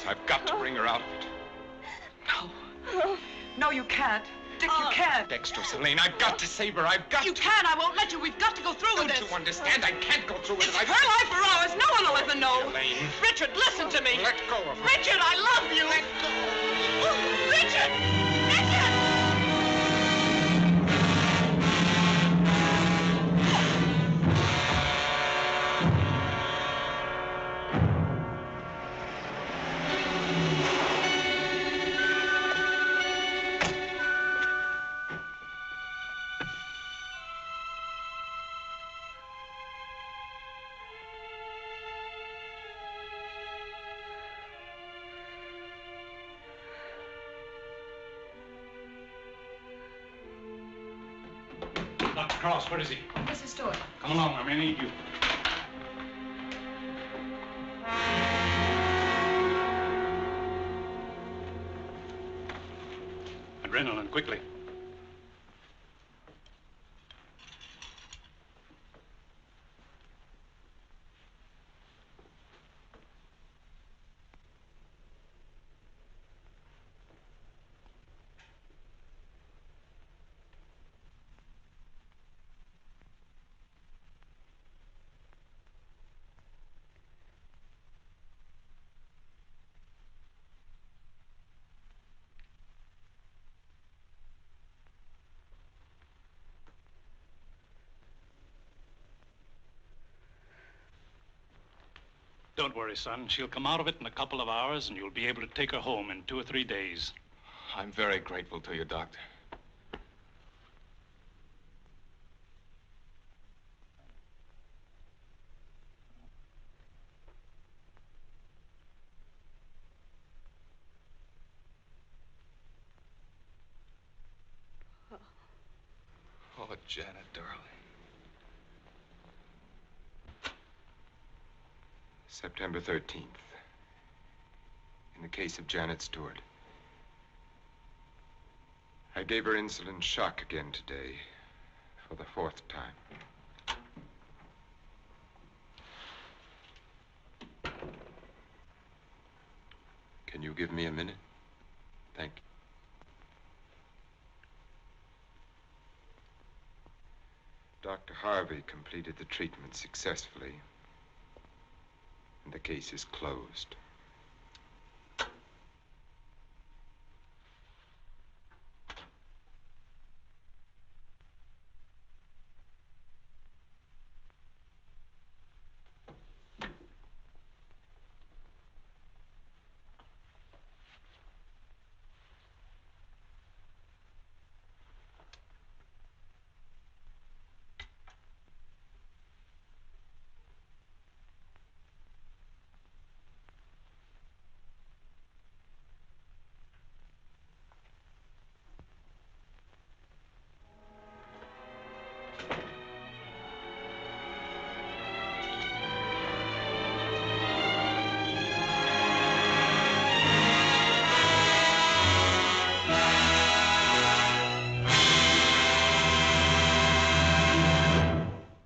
I've got to bring her out of it. No. No, you can't. Dick, you can't. Dextrose, Elaine, I've got to save her. I've got You can't. I won't let you. We've got to go through with this. Don't you understand? I can't go through with It's it. her life or ours. No one will ever know. Elaine. Richard, listen to me. Let go of her. Richard, I love you. Let go. Richard! Richard! Dr. Cross, where is he? Mrs. Stewart. Come along, I may need you. Adrenaline, quickly. Don't worry, son. She'll come out of it in a couple of hours, and you'll be able to take her home in 2 or 3 days. I'm very grateful to you, Doctor. Oh, Janet, darling. September 13th. In the case of Janet Stewart. I gave her insulin shock again today, for the 4th time. Can you give me a minute? Thank you. Dr. Harvey completed the treatment successfully, and the case is closed.